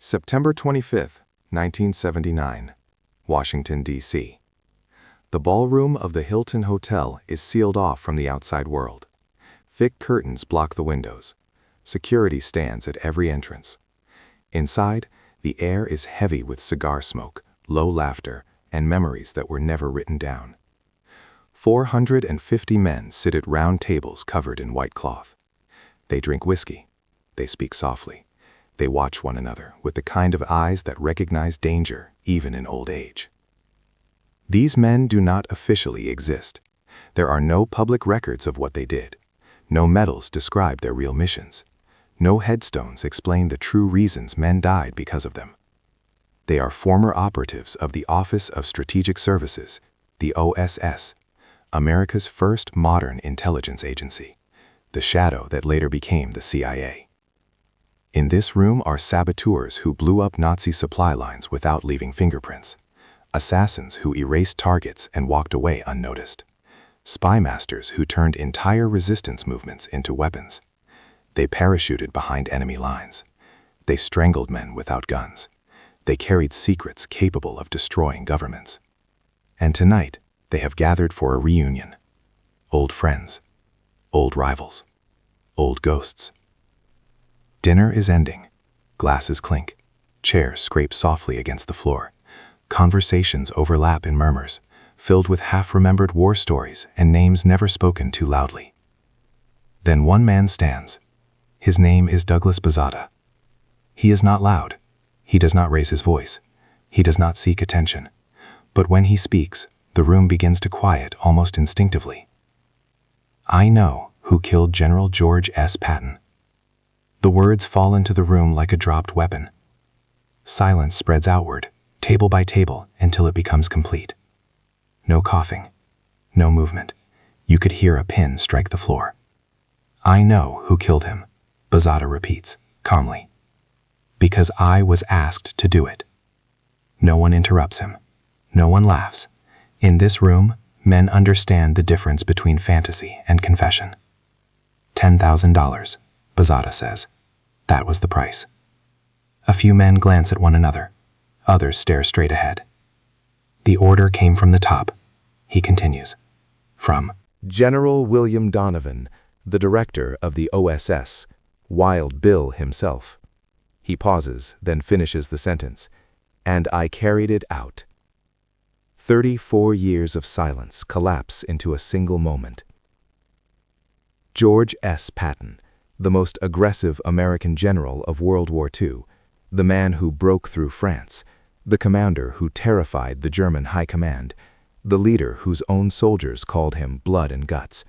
September 25, 1979, Washington, D.C. The ballroom of the Hilton Hotel is sealed off from the outside world. Thick curtains block the windows. Security stands at every entrance. Inside, the air is heavy with cigar smoke, low laughter, and memories that were never written down. 450 men sit at round tables covered in white cloth. They drink whiskey. They speak softly. They watch one another with the kind of eyes that recognize danger even in old age. These men do not officially exist. There are no public records of what they did. No medals describe their real missions. No headstones explain the true reasons men died because of them. They are former operatives of the Office of Strategic Services, the OSS, America's first modern intelligence agency, the shadow that later became the CIA. In this room are saboteurs who blew up Nazi supply lines without leaving fingerprints, assassins who erased targets and walked away unnoticed, spy masters who turned entire resistance movements into weapons. They parachuted behind enemy lines. They strangled men without guns. They carried secrets capable of destroying governments. And tonight, they have gathered for a reunion. Old friends, old rivals, old ghosts. Dinner is ending. Glasses clink. Chairs scrape softly against the floor. Conversations overlap in murmurs, filled with half-remembered war stories and names never spoken too loudly. Then one man stands. His name is Douglas Bazarta. He is not loud. He does not raise his voice. He does not seek attention. But when he speaks, the room begins to quiet almost instinctively. I know who killed General George S. Patton. The words fall into the room like a dropped weapon. Silence spreads outward, table by table, until it becomes complete. No coughing, no movement. You could hear a pin strike the floor. I know who killed him, Bazarta repeats, calmly. Because I was asked to do it. No one interrupts him. No one laughs. In this room, men understand the difference between fantasy and confession. $10,000, Bazarta says. That was the price. A few men glance at one another. Others stare straight ahead. The order came from the top. He continues. From General William Donovan, the director of the OSS, Wild Bill himself. He pauses, then finishes the sentence. And I carried it out. 34 years of silence collapse into a single moment. George S. Patton, the most aggressive American general of World War II, the man who broke through France, the commander who terrified the German high command, the leader whose own soldiers called him blood and guts.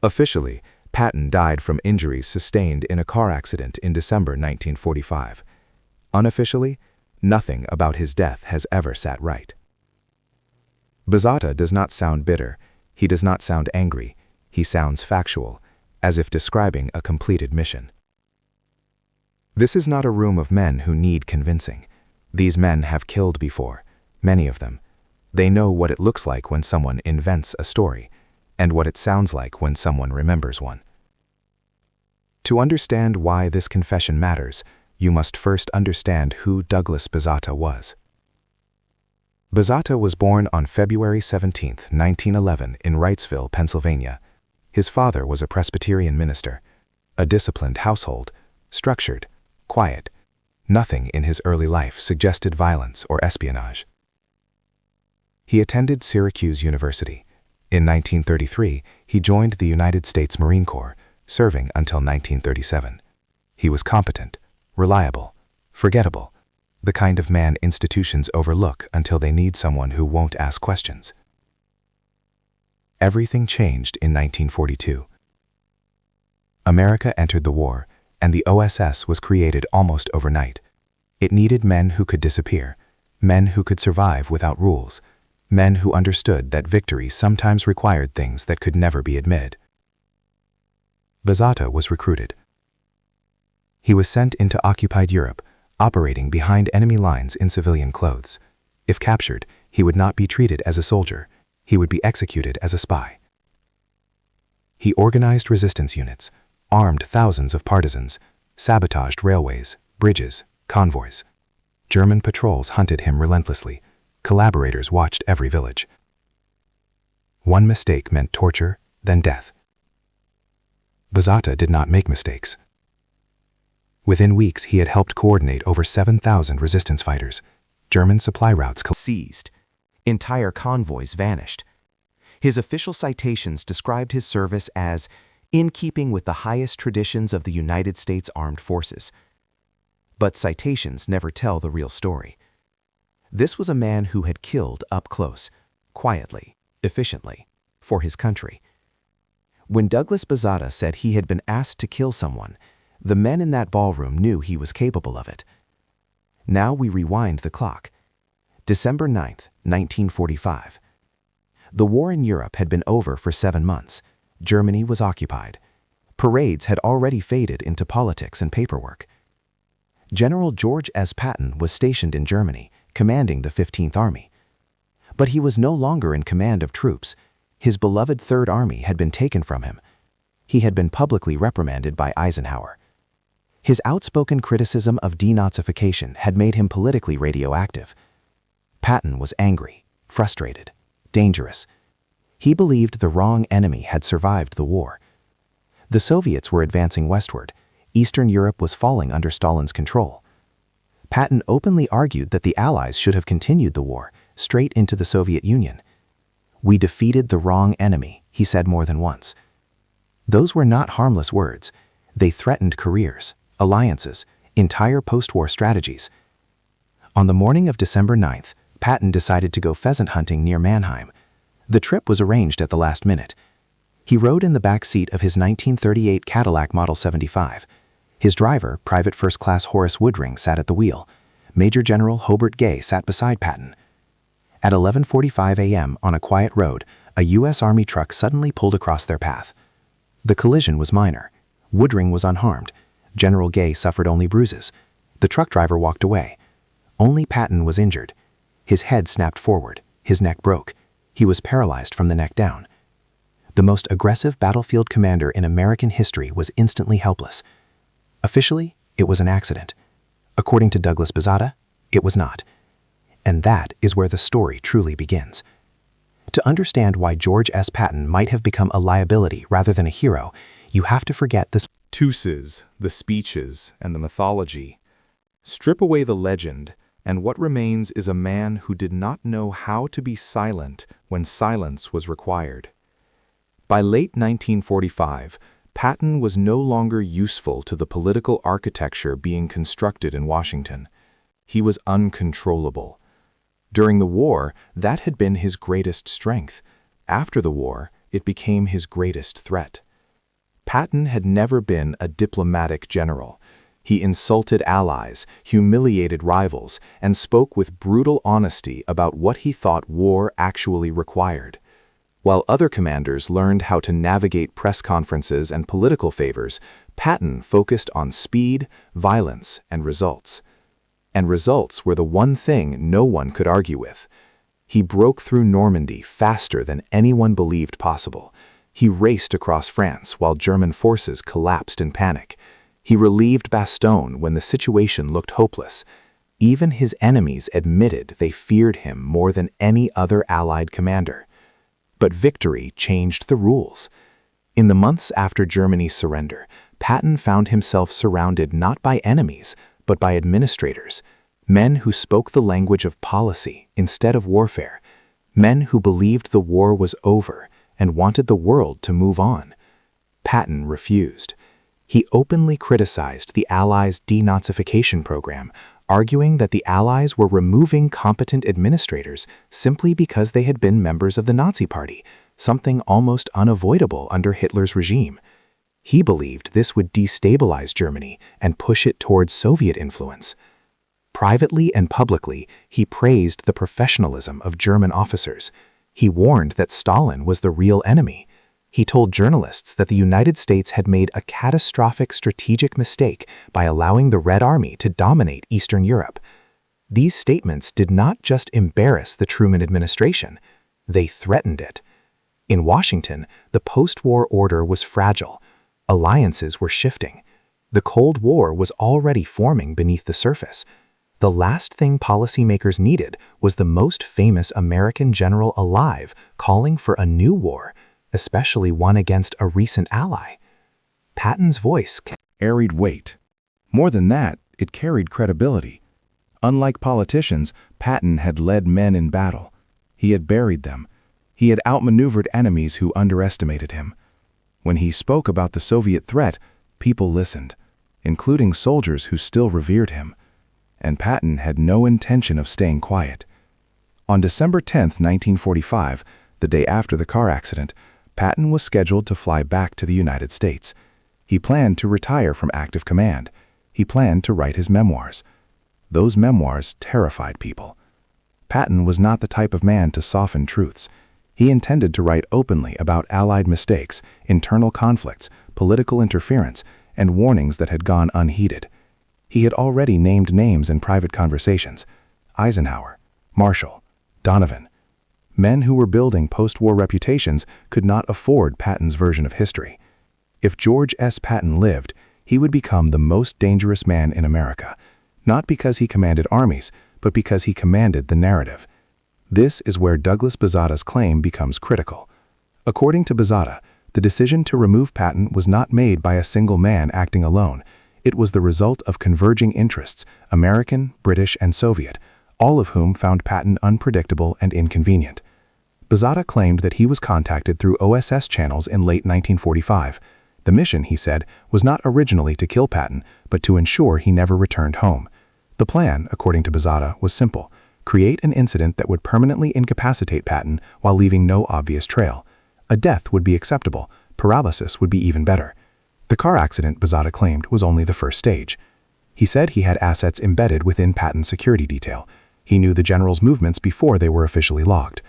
Officially, Patton died from injuries sustained in a car accident in December 1945. Unofficially, nothing about his death has ever sat right. Bazarta does not sound bitter. He does not sound angry. He sounds factual, as if describing a completed mission. This is not a room of men who need convincing. These men have killed before, many of them. They know what it looks like when someone invents a story, and what it sounds like when someone remembers one. To understand why this confession matters, you must first understand who Douglas Bazarta was. Bazarta was born on February 17, 1911 in Wrightsville, Pennsylvania. His father was a Presbyterian minister. A disciplined household, structured, quiet. Nothing in his early life suggested violence or espionage. He attended Syracuse University. In 1933, he joined the United States Marine Corps, serving until 1937. He was competent, reliable, forgettable, the kind of man institutions overlook until they need someone who won't ask questions. Everything changed in 1942. America entered the war, and the OSS was created almost overnight. It needed men who could disappear, men who could survive without rules, men who understood that victory sometimes required things that could never be admitted. Bazarta was recruited. He was sent into occupied Europe, operating behind enemy lines in civilian clothes. If captured, he would not be treated as a soldier. He would be executed as a spy. He organized resistance units, armed thousands of partisans, sabotaged railways, Bridges, convoys. German patrols hunted him relentlessly. Collaborators watched every village. One mistake meant torture, then death. Bazarta did not make mistakes. Within weeks, he had helped coordinate over 7,000 resistance fighters. German supply routes seized. Entire convoys vanished. His official citations described his service as in keeping with the highest traditions of the United States Armed Forces. But citations never tell the real story. This was a man who had killed up close, quietly, efficiently, for his country. When Douglas Bazarta said he had been asked to kill someone, the men in that ballroom knew he was capable of it. Now we rewind the clock. December 9th, 1945. The war in Europe had been over for 7 months. Germany was occupied. Parades had already faded into politics and paperwork. General George S. Patton was stationed in Germany, commanding the 15th Army. But he was no longer in command of troops. His beloved Third Army had been taken from him. He had been publicly reprimanded by Eisenhower. His outspoken criticism of denazification had made him politically radioactive. Patton was angry, frustrated, dangerous. He believed the wrong enemy had survived the war. The Soviets were advancing westward. Eastern Europe was falling under Stalin's control. Patton openly argued that the Allies should have continued the war, straight into the Soviet Union. "We defeated the wrong enemy," he said more than once. Those were not harmless words. They threatened careers, alliances, entire post-war strategies. On the morning of December 9th, Patton decided to go pheasant hunting near Mannheim. The trip was arranged at the last minute. He rode in the back seat of his 1938 Cadillac Model 75. His driver, Private First Class Horace Woodring, sat at the wheel. Major General Hobart Gay sat beside Patton. At 11:45 a.m. on a quiet road, a U.S. Army truck suddenly pulled across their path. The collision was minor. Woodring was unharmed. General Gay suffered only bruises. The truck driver walked away. Only Patton was injured. His head snapped forward. His neck broke. He was paralyzed from the neck down. The most aggressive battlefield commander in American history was instantly helpless. Officially, it was an accident. According to Douglas Bazarta, it was not. And that is where the story truly begins. To understand why George S. Patton might have become a liability rather than a hero, you have to forget the Tuses, the speeches, and the mythology. Strip away the legend, and what remains is a man who did not know how to be silent when silence was required. By late 1945, Patton was no longer useful to the political architecture being constructed in Washington. He was uncontrollable. During the war, that had been his greatest strength. After the war, it became his greatest threat. Patton had never been a diplomatic general. He insulted allies, humiliated rivals, and spoke with brutal honesty about what he thought war actually required. While other commanders learned how to navigate press conferences and political favors, Patton focused on speed, violence, and results. And results were the one thing no one could argue with. He broke through Normandy faster than anyone believed possible. He raced across France while German forces collapsed in panic. He relieved Bastogne when the situation looked hopeless. Even his enemies admitted they feared him more than any other Allied commander. But victory changed the rules. In the months after Germany's surrender, Patton found himself surrounded not by enemies, but by administrators, men who spoke the language of policy instead of warfare, men who believed the war was over and wanted the world to move on. Patton refused. He openly criticized the Allies' denazification program, arguing that the Allies were removing competent administrators simply because they had been members of the Nazi Party, something almost unavoidable under Hitler's regime. He believed this would destabilize Germany and push it towards Soviet influence. Privately and publicly, he praised the professionalism of German officers. He warned that Stalin was the real enemy. He told journalists that the United States had made a catastrophic strategic mistake by allowing the Red Army to dominate Eastern Europe. These statements did not just embarrass the Truman administration, they threatened it. In Washington, the post-war order was fragile. Alliances were shifting. The Cold War was already forming beneath the surface. The last thing policymakers needed was the most famous American general alive calling for a new war, especially one against a recent ally. Patton's voice carried weight. More than that, it carried credibility. Unlike politicians, Patton had led men in battle. He had buried them. He had outmaneuvered enemies who underestimated him. When he spoke about the Soviet threat, people listened, including soldiers who still revered him. And Patton had no intention of staying quiet. On December 10, 1945, the day after the car accident, Patton was scheduled to fly back to the United States. He planned to retire from active command. He planned to write his memoirs. Those memoirs terrified people. Patton was not the type of man to soften truths. He intended to write openly about Allied mistakes, internal conflicts, political interference, and warnings that had gone unheeded. He had already named names in private conversations: Eisenhower, Marshall, Donovan. Men who were building post-war reputations could not afford Patton's version of history. If George S. Patton lived, he would become the most dangerous man in America, not because he commanded armies, but because he commanded the narrative. This is where Douglas Bazarta's claim becomes critical. According to Bazarta, the decision to remove Patton was not made by a single man acting alone. It was the result of converging interests, American, British, and Soviet, all of whom found Patton unpredictable and inconvenient. Bazarta claimed that he was contacted through OSS channels in late 1945. The mission, he said, was not originally to kill Patton, but to ensure he never returned home. The plan, according to Bazarta, was simple: create an incident that would permanently incapacitate Patton while leaving no obvious trail. A death would be acceptable, paralysis would be even better. The car accident, Bazarta claimed, was only the first stage. He said he had assets embedded within Patton's security detail. He knew the general's movements before they were officially logged.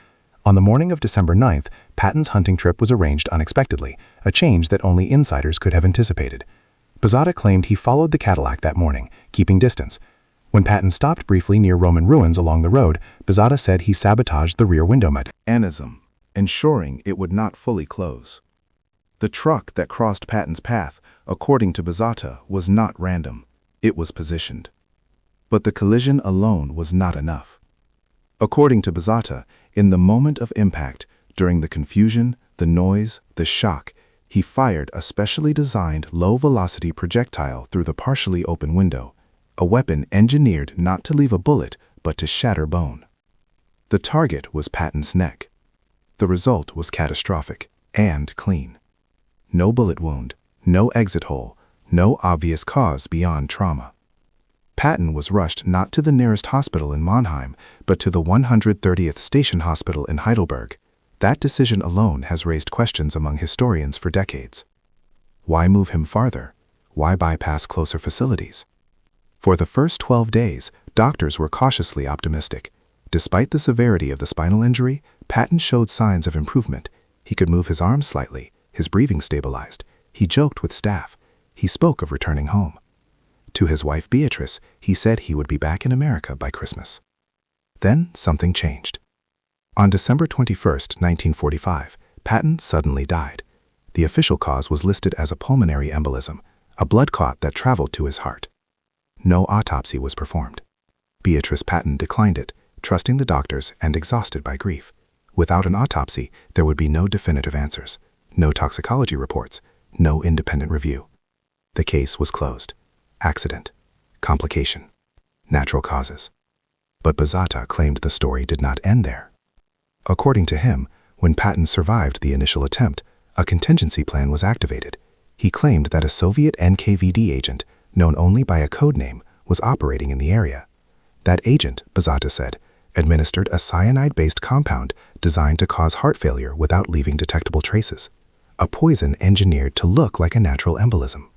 On the morning of December 9th, Patton's hunting trip was arranged unexpectedly, a change that only insiders could have anticipated. Bazarta claimed he followed the Cadillac that morning, keeping distance. When Patton stopped briefly near Roman ruins along the road, Bazarta said he sabotaged the rear window mechanism, ensuring it would not fully close. The truck that crossed Patton's path, according to Bazarta, was not random. It was positioned. But the collision alone was not enough. According to Bazarta, in the moment of impact, during the confusion, the noise, the shock, he fired a specially designed low-velocity projectile through the partially open window, a weapon engineered not to leave a bullet, but to shatter bone. The target was Patton's neck. The result was catastrophic and clean. No bullet wound, no exit hole, no obvious cause beyond trauma. Patton was rushed not to the nearest hospital in Mannheim, but to the 130th Station Hospital in Heidelberg. That decision alone has raised questions among historians for decades. Why move him farther? Why bypass closer facilities? For the first 12 days, doctors were cautiously optimistic. Despite the severity of the spinal injury, Patton showed signs of improvement. He could move his arms slightly, his breathing stabilized. He joked with staff. He spoke of returning home. To his wife Beatrice, he said he would be back in America by Christmas. Then something changed. On December 21, 1945, Patton suddenly died. The official cause was listed as a pulmonary embolism, a blood clot that traveled to his heart. No autopsy was performed. Beatrice Patton declined it, trusting the doctors and exhausted by grief. Without an autopsy, there would be no definitive answers, no toxicology reports, no independent review. The case was closed. Accident, complication, natural causes. But Bazarta claimed the story did not end there. According to him, when Patton survived the initial attempt, a contingency plan was activated. He claimed that a Soviet NKVD agent, known only by a code name, was operating in the area. That agent, Bazarta said, administered a cyanide-based compound designed to cause heart failure without leaving detectable traces, a poison engineered to look like a natural embolism.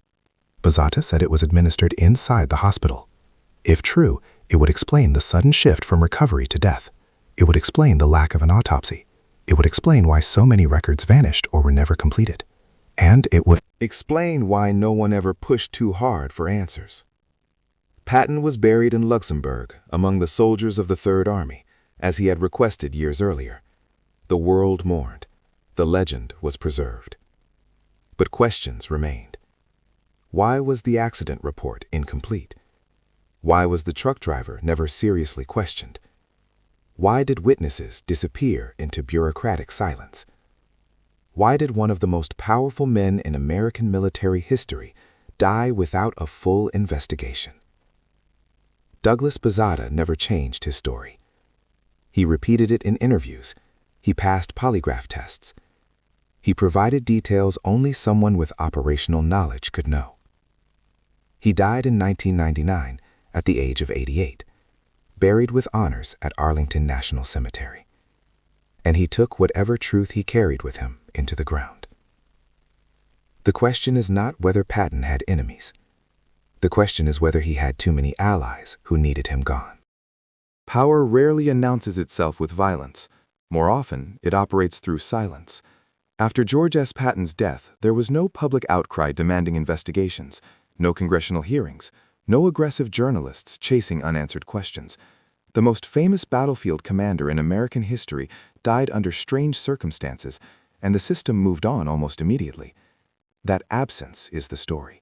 Bazarta said it was administered inside the hospital. If true, it would explain the sudden shift from recovery to death. It would explain the lack of an autopsy. It would explain why so many records vanished or were never completed. And it would explain why no one ever pushed too hard for answers. Patton was buried in Luxembourg among the soldiers of the Third Army, as he had requested years earlier. The world mourned. The legend was preserved. But questions remained. Why was the accident report incomplete? Why was the truck driver never seriously questioned? Why did witnesses disappear into bureaucratic silence? Why did one of the most powerful men in American military history die without a full investigation? Douglas Bazarta never changed his story. He repeated it in interviews. He passed polygraph tests. He provided details only someone with operational knowledge could know. He died in 1999 at the age of 88, buried with honors at Arlington National Cemetery. And he took whatever truth he carried with him into the ground. The question is not whether Patton had enemies. The question is whether he had too many allies who needed him gone. Power rarely announces itself with violence. More often, it operates through silence. After George S. Patton's death, there was no public outcry demanding investigations, no congressional hearings, no aggressive journalists chasing unanswered questions. The most famous battlefield commander in American history died under strange circumstances, and the system moved on almost immediately. That absence is the story.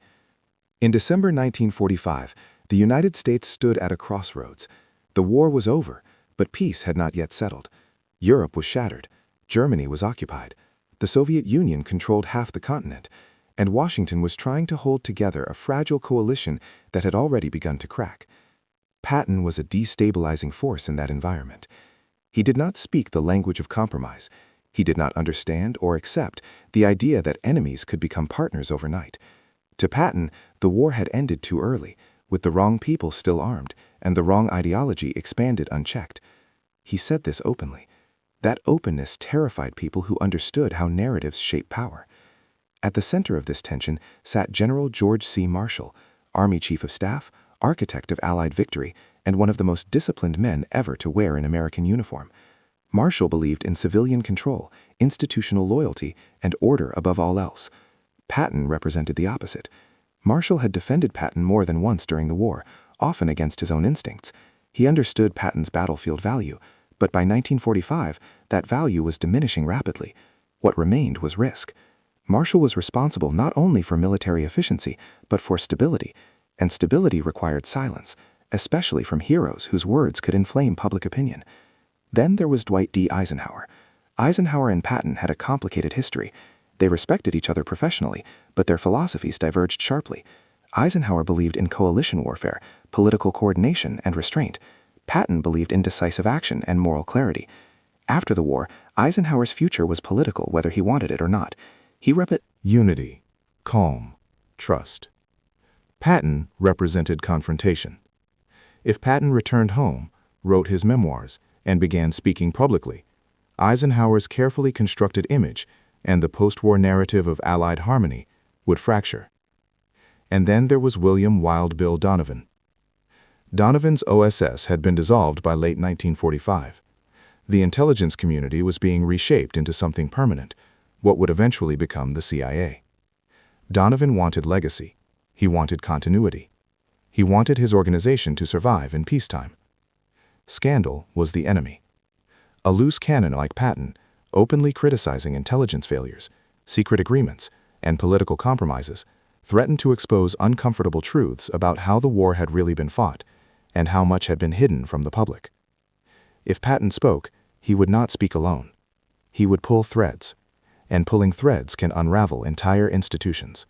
In December 1945, the United States stood at a crossroads. The war was over, but peace had not yet settled. Europe was shattered. Germany was occupied. The Soviet Union controlled half the continent, and Washington was trying to hold together a fragile coalition that had already begun to crack. Patton was a destabilizing force in that environment. He did not speak the language of compromise. He did not understand or accept the idea that enemies could become partners overnight. To Patton, the war had ended too early, with the wrong people still armed, and the wrong ideology expanded unchecked. He said this openly. That openness terrified people who understood how narratives shape power. At the center of this tension sat General George C. Marshall, Army Chief of Staff, architect of Allied victory, and one of the most disciplined men ever to wear an American uniform. Marshall believed in civilian control, institutional loyalty, and order above all else. Patton represented the opposite. Marshall had defended Patton more than once during the war, often against his own instincts. He understood Patton's battlefield value, but by 1945, that value was diminishing rapidly. What remained was risk. Marshall was responsible not only for military efficiency, but for stability, and stability required silence, especially from heroes whose words could inflame public opinion. Then there was Dwight D. Eisenhower. Eisenhower and Patton had a complicated history. They respected each other professionally, but their philosophies diverged sharply. Eisenhower believed in coalition warfare, political coordination, and restraint. Patton believed in decisive action and moral clarity. After the war, Eisenhower's future was political whether he wanted it or not. He unity, calm, trust. Patton represented confrontation. If Patton returned home, wrote his memoirs, and began speaking publicly, Eisenhower's carefully constructed image and the post-war narrative of Allied harmony would fracture. And then there was William Wild Bill Donovan. Donovan's OSS had been dissolved by late 1945. The intelligence community was being reshaped into something permanent, what would eventually become the CIA. Donovan wanted legacy. He wanted continuity. He wanted his organization to survive in peacetime. Scandal was the enemy. A loose cannon like Patton, openly criticizing intelligence failures, secret agreements, and political compromises, threatened to expose uncomfortable truths about how the war had really been fought and how much had been hidden from the public. If Patton spoke, he would not speak alone. He would pull threads, and pulling threads can unravel entire institutions.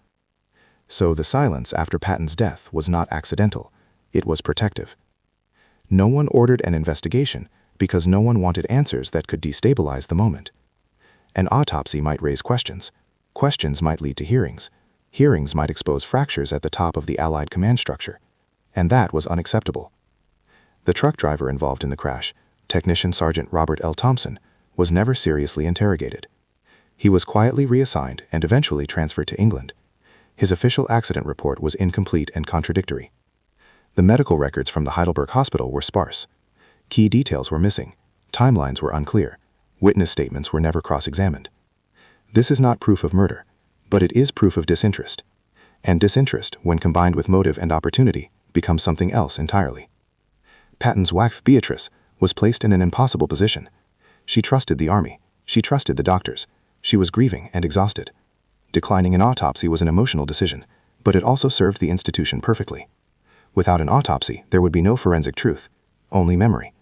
So the silence after Patton's death was not accidental, it was protective. No one ordered an investigation because no one wanted answers that could destabilize the moment. An autopsy might raise questions. Questions might lead to hearings. Hearings might expose fractures at the top of the Allied command structure. And that was unacceptable. The truck driver involved in the crash, Technician Sergeant Robert L. Thompson, was never seriously interrogated. He was quietly reassigned and eventually transferred to England. His official accident report was incomplete and contradictory. The medical records from the Heidelberg Hospital were sparse. Key details were missing. Timelines were unclear. Witness statements were never cross-examined. This is not proof of murder, but it is proof of disinterest. And disinterest, when combined with motive and opportunity, becomes something else entirely. Patton's wife, Beatrice, was placed in an impossible position. She trusted the army. She trusted the doctors. She was grieving and exhausted. Declining an autopsy was an emotional decision. But it also served the institution perfectly. Without an autopsy, there would be no forensic truth, only memory.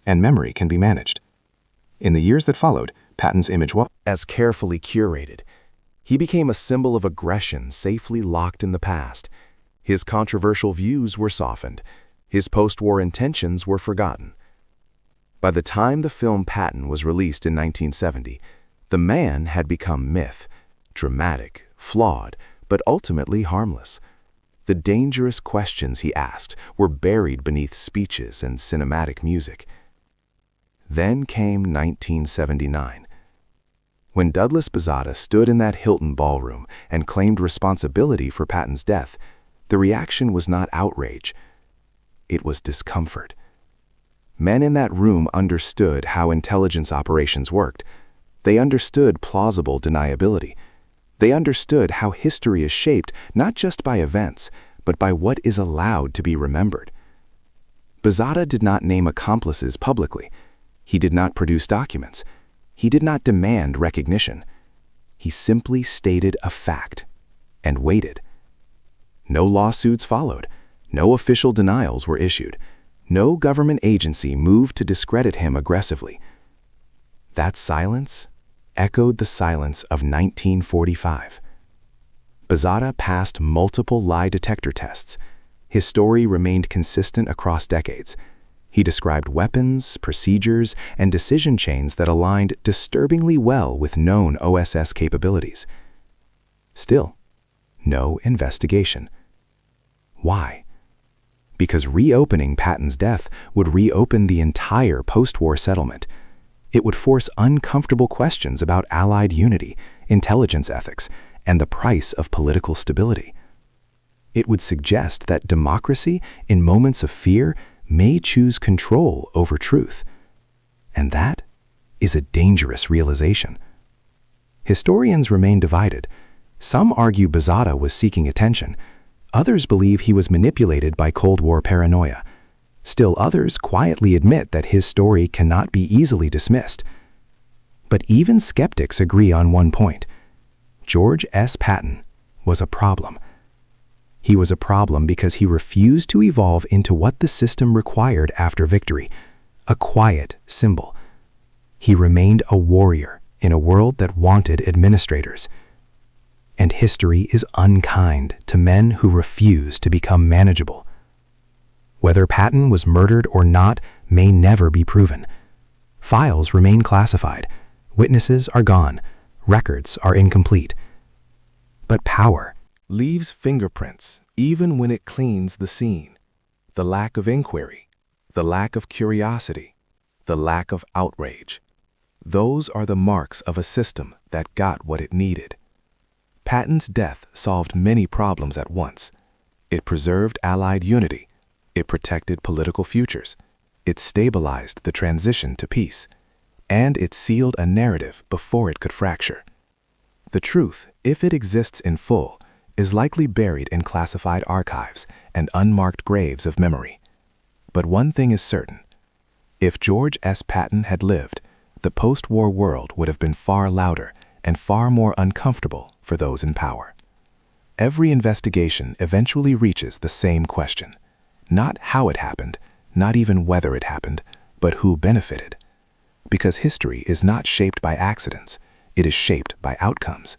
And memory can be managed. In the years that followed, Patton's image was as carefully curated. He became a symbol of aggression safely locked in the past. His controversial views were softened. His post-war intentions were forgotten. By the time the film Patton was released in 1970, the man had become myth, dramatic, flawed, but ultimately harmless. The dangerous questions he asked were buried beneath speeches and cinematic music. Then came 1979. When Douglas Bazarta stood in that Hilton ballroom and claimed responsibility for Patton's death, the reaction was not outrage. It was discomfort. Men in that room understood how intelligence operations worked. They understood plausible deniability. They understood how history is shaped not just by events, but by what is allowed to be remembered. Bazarta did not name accomplices publicly. He did not produce documents. He did not demand recognition. He simply stated a fact and waited. No lawsuits followed. No official denials were issued. No government agency moved to discredit him aggressively. That silence echoed the silence of 1945. Bazarta passed multiple lie detector tests. His story remained consistent across decades. He described weapons, procedures, and decision chains that aligned disturbingly well with known OSS capabilities. Still, no investigation. Why? Because reopening Patton's death would reopen the entire post-war settlement. It would force uncomfortable questions about Allied unity, intelligence ethics, and the price of political stability. It would suggest that democracy, in moments of fear, may choose control over truth. And that is a dangerous realization. Historians remain divided. Some argue Bazarta was seeking attention. Others believe he was manipulated by Cold War paranoia. Still others quietly admit that his story cannot be easily dismissed. But even skeptics agree on one point. George S. Patton was a problem. He was a problem because he refused to evolve into what the system required after victory, a quiet symbol. He remained a warrior in a world that wanted administrators. And history is unkind to men who refuse to become manageable. Whether Patton was murdered or not may never be proven. Files remain classified. Witnesses are gone. Records are incomplete. But power leaves fingerprints even when it cleans the scene. The lack of inquiry, the lack of curiosity, the lack of outrage. Those are the marks of a system that got what it needed. Patton's death solved many problems at once. It preserved Allied unity. It protected political futures. It stabilized the transition to peace. And it sealed a narrative before it could fracture. The truth, if it exists in full, is likely buried in classified archives and unmarked graves of memory. But one thing is certain. If George S. Patton had lived, the post-war world would have been far louder and far more uncomfortable for those in power. Every investigation eventually reaches the same question. Not how it happened, not even whether it happened, but who benefited. Because history is not shaped by accidents, it is shaped by outcomes.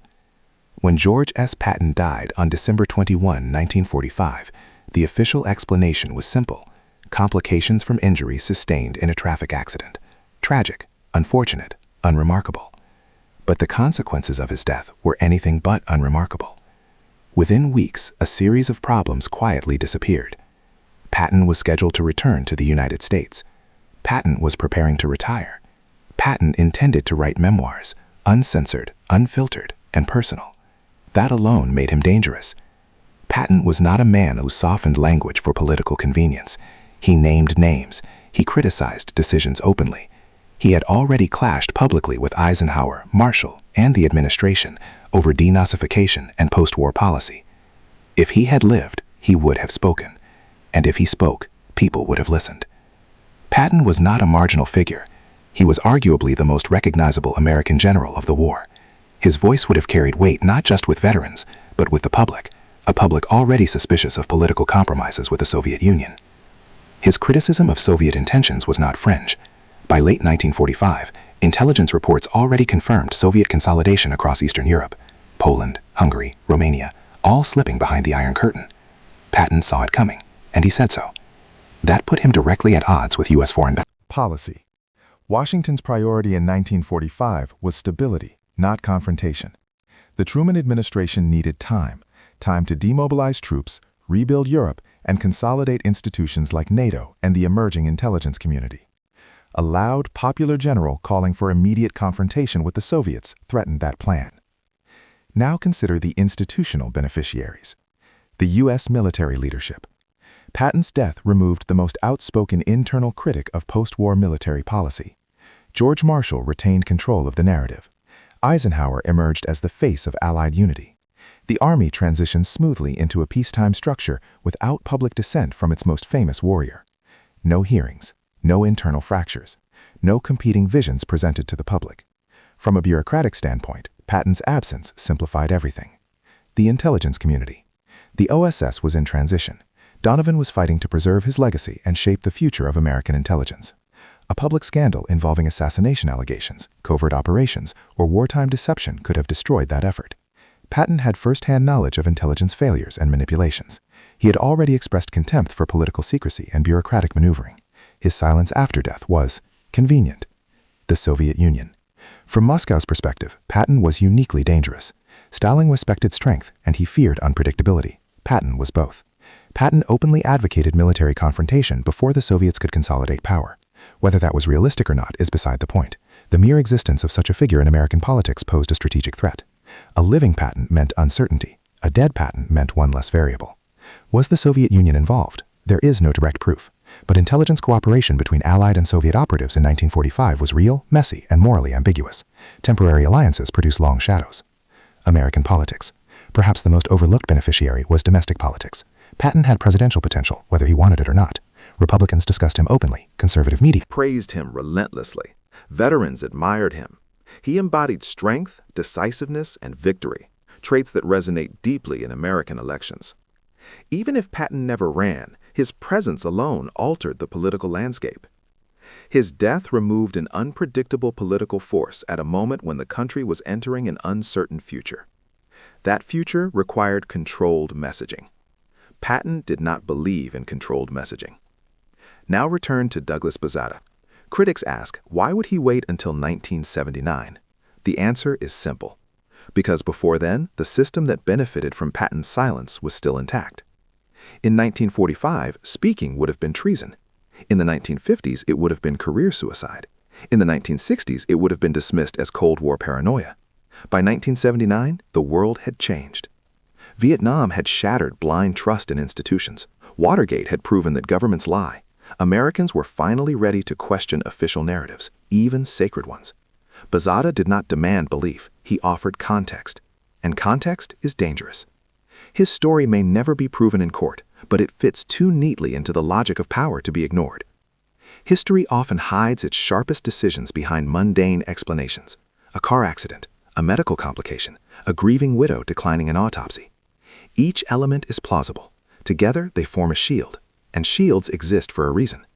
When George S. Patton died on December 21, 1945, the official explanation was simple: complications from injuries sustained in a traffic accident. Tragic, unfortunate, unremarkable. But the consequences of his death were anything but unremarkable. Within weeks, a series of problems quietly disappeared. Patton was scheduled to return to the United States. Patton was preparing to retire. Patton intended to write memoirs, uncensored, unfiltered, and personal. That alone made him dangerous. Patton was not a man who softened language for political convenience. He named names. He criticized decisions openly. He had already clashed publicly with Eisenhower, Marshall, and the administration over denazification and post-war policy. If he had lived, he would have spoken. And if he spoke, people would have listened. Patton was not a marginal figure. He was arguably the most recognizable American general of the war. His voice would have carried weight not just with veterans, but with the public, a public already suspicious of political compromises with the Soviet Union. His criticism of Soviet intentions was not fringe. By late 1945, intelligence reports already confirmed Soviet consolidation across Eastern Europe, Poland, Hungary, Romania, all slipping behind the Iron Curtain. Patton saw it coming, and he said so. That put him directly at odds with U.S. foreign Policy. Washington's priority in 1945 was stability, not confrontation. The Truman administration needed time to demobilize troops, rebuild Europe, and consolidate institutions like NATO and the emerging intelligence community. A loud, popular general calling for immediate confrontation with the Soviets threatened that plan. Now consider the institutional beneficiaries. The U.S. military leadership. Patton's death removed the most outspoken internal critic of post-war military policy. George Marshall retained control of the narrative. Eisenhower emerged as the face of Allied unity. The Army transitioned smoothly into a peacetime structure without public dissent from its most famous warrior. No hearings, no internal fractures, no competing visions presented to the public. From a bureaucratic standpoint, Patton's absence simplified everything. The intelligence community. The OSS was in transition. Donovan was fighting to preserve his legacy and shape the future of American intelligence. A public scandal involving assassination allegations, covert operations, or wartime deception could have destroyed that effort. Patton had first-hand knowledge of intelligence failures and manipulations. He had already expressed contempt for political secrecy and bureaucratic maneuvering. His silence after death was convenient. The Soviet Union. From Moscow's perspective, Patton was uniquely dangerous. Stalin respected strength, and he feared unpredictability. Patton was both. Patton openly advocated military confrontation before the Soviets could consolidate power. Whether that was realistic or not is beside the point. The mere existence of such a figure in American politics posed a strategic threat. A living Patton meant uncertainty. A dead Patton meant one less variable. Was the Soviet Union involved? There is no direct proof. But intelligence cooperation between Allied and Soviet operatives in 1945 was real, messy, and morally ambiguous. Temporary alliances produce long shadows. American politics. Perhaps the most overlooked beneficiary was domestic politics. Patton had presidential potential, whether he wanted it or not. Republicans discussed him openly. Conservative media praised him relentlessly. Veterans admired him. He embodied strength, decisiveness, and victory, traits that resonate deeply in American elections. Even if Patton never ran, his presence alone altered the political landscape. His death removed an unpredictable political force at a moment when the country was entering an uncertain future. That future required controlled messaging. Patton did not believe in controlled messaging. Now return to Douglas Bazarta. Critics ask, why would he wait until 1979? The answer is simple. Because before then, the system that benefited from Patton's silence was still intact. In 1945, speaking would have been treason. In the 1950s, it would have been career suicide. In the 1960s, it would have been dismissed as Cold War paranoia. By 1979, the world had changed. Vietnam had shattered blind trust in institutions. Watergate had proven that governments lie. Americans were finally ready to question official narratives, even sacred ones. Bazarta did not demand belief, he offered context. And context is dangerous. His story may never be proven in court, but it fits too neatly into the logic of power to be ignored. History often hides its sharpest decisions behind mundane explanations. A car accident, a medical complication, a grieving widow declining an autopsy. Each element is plausible. Together, they form a shield, and shields exist for a reason.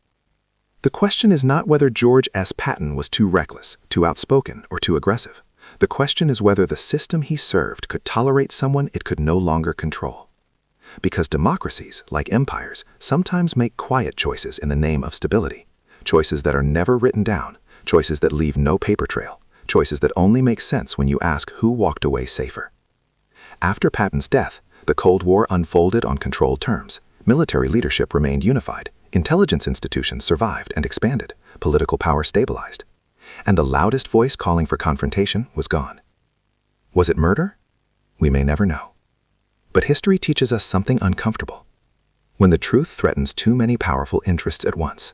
The question is not whether George S. Patton was too reckless, too outspoken, or too aggressive. The question is whether the system he served could tolerate someone it could no longer control. Because democracies, like empires, sometimes make quiet choices in the name of stability. Choices that are never written down, choices that leave no paper trail, choices that only make sense when you ask who walked away safer. After Patton's death, the Cold War unfolded on controlled terms. Military leadership remained unified. Intelligence institutions survived and expanded. Political power stabilized. And the loudest voice calling for confrontation was gone. Was it murder? We may never know. But history teaches us something uncomfortable. When the truth threatens too many powerful interests at once,